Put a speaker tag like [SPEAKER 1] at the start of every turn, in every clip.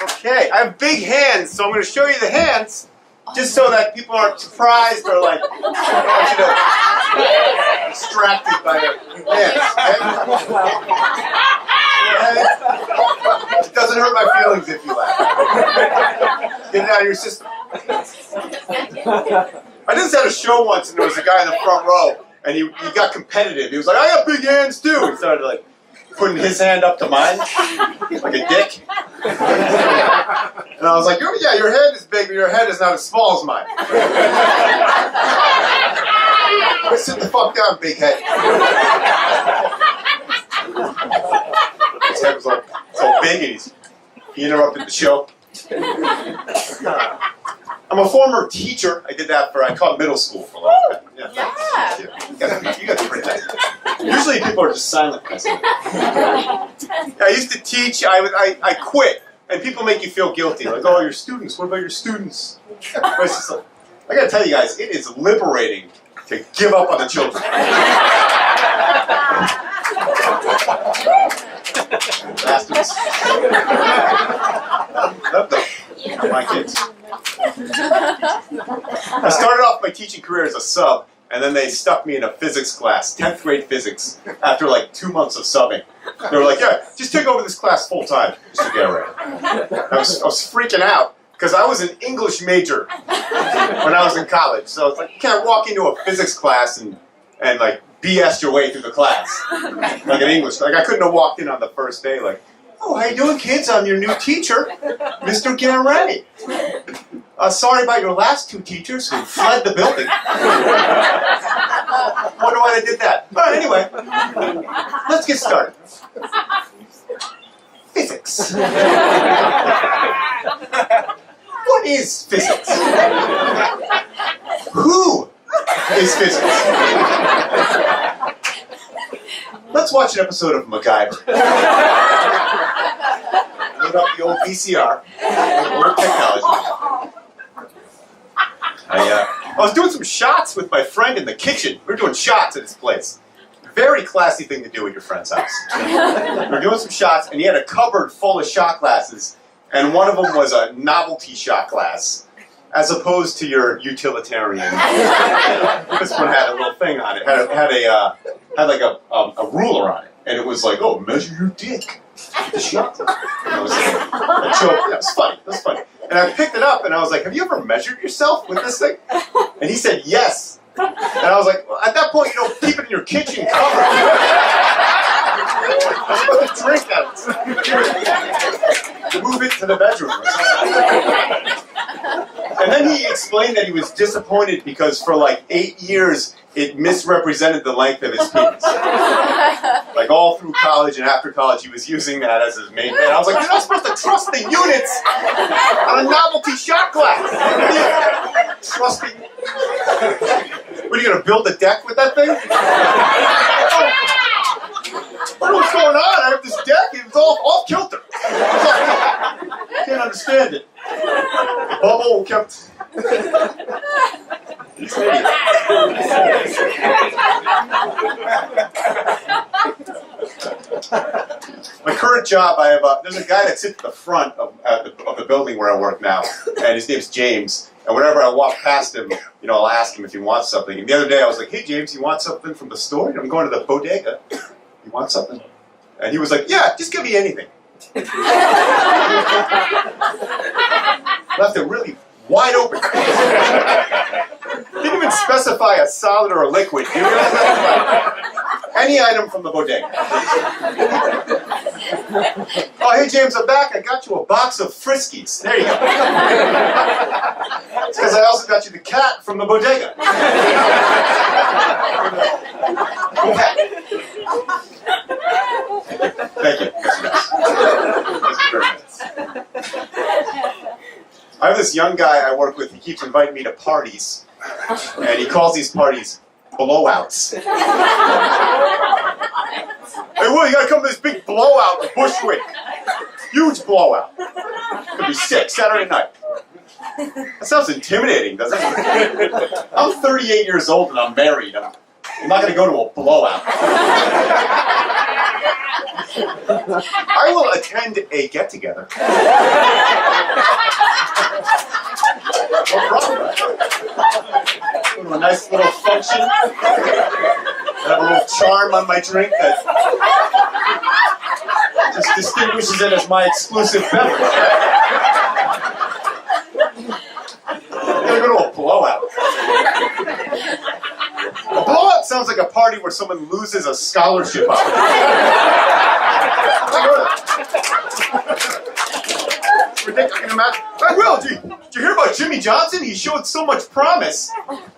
[SPEAKER 1] Okay, I have big hands, so I'm going to show you the hands, just so that people aren't surprised or like, I want you to distracted by the hands. Okay? It doesn't hurt my feelings if you laugh. Get it out of your system. I just had a show once, and there was a guy in the front row, and he got competitive. He was like, I got big hands too. He started like putting his hand up to mine, like a dick. And I was like, oh yeah, your head is big, but your head is not as small as mine. Sit the fuck down, big head. His head was like so big, and he interrupted the show. I'm a former teacher. I did that I taught middle school for a long time. Yeah. You got the pretty nice. Usually people are just silent. I used to teach. I quit, and people make you feel guilty. Like, oh, your students. What about your students? But it's just like, I got to tell you guys, it is liberating to give up on the children. Bastards. My kids. I started off my teaching career as a sub, and then they stuck me in a physics class, 10th grade physics, after like 2 months of subbing. They were like, yeah, just take over this class full time, Mr. Garrett. I was freaking out, because I was an English major when I was in college. So it's like, you can't walk into a physics class and like BS your way through the class. Like an English, like I couldn't have walked in on the first day like, oh, how you doing, kids? I'm your new teacher, Mr. Garrett. Sorry about your last two teachers who fled the building. Wonder why they did that. But anyway, let's get started. Physics. What is physics? Who is physics? Let's watch an episode of MacGyver. Load up the old VCR, old technology. I was doing some shots with my friend in the kitchen. We were doing shots at his place. Very classy thing to do at your friend's house. We were doing some shots, and he had a cupboard full of shot glasses, and one of them was a novelty shot glass, as opposed to your utilitarian. This one had a little thing on it. Had like a ruler on it, and it was like, oh, measure your dick. The shot. And it was funny. It was funny. And I picked it up, and I was like, have you ever measured yourself with this thing? And he said, yes. And I was like, well, at that point, you don't keep it in your kitchen cupboard. I'm supposed to drink out of it. Move it to the bedroom or something. And then he explained that he was disappointed because for like 8 years, it misrepresented the length of his penis. Like all through college and after college, he was using that as his main thing. I was like, you're not supposed to trust the units on a novelty shot glass. Trusting. What, are you going to build a deck with that thing? What's going on? I have this deck. It was all off kilter. Can't understand it. The bubble kept... My current job, there's a guy that sits at the front of the building where I work now, and his name's James. And whenever I walk past him, I'll ask him if he wants something. And the other day I was like, hey James, you want something from the store? I'm going to the bodega. You want something? And he was like, yeah, just give me anything. Left it really wide open. Didn't even specify a solid or a liquid. You realize that? Any item from the bodega. Oh, hey James, I'm back. I got you a box of Friskies. There you go. It's because I also got you the cat from the bodega. Thank you. I have this young guy I work with. He keeps inviting me to parties, and he calls these parties blowouts. Hey, Will, you gotta come to this big blowout in Bushwick. Huge blowout. Could be sick, Saturday night. That sounds intimidating, doesn't it? I'm 38 years old and I'm married. I'm not gonna go to a blowout. I will attend a get-together. No problem. Go to a nice little function. I have a little charm on my drink that just distinguishes it as my exclusive beverage. I'm gonna go to a blowout. A blowout sounds like a party where someone loses a scholarship Ridiculous. I can imagine. Hey, Will, did you hear about Jimmy Johnson? He showed so much promise,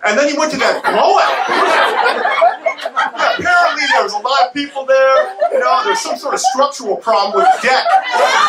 [SPEAKER 1] and then he went to that blowout. Yeah, apparently there was a lot of people there. You know, there's some sort of structural problem with debt.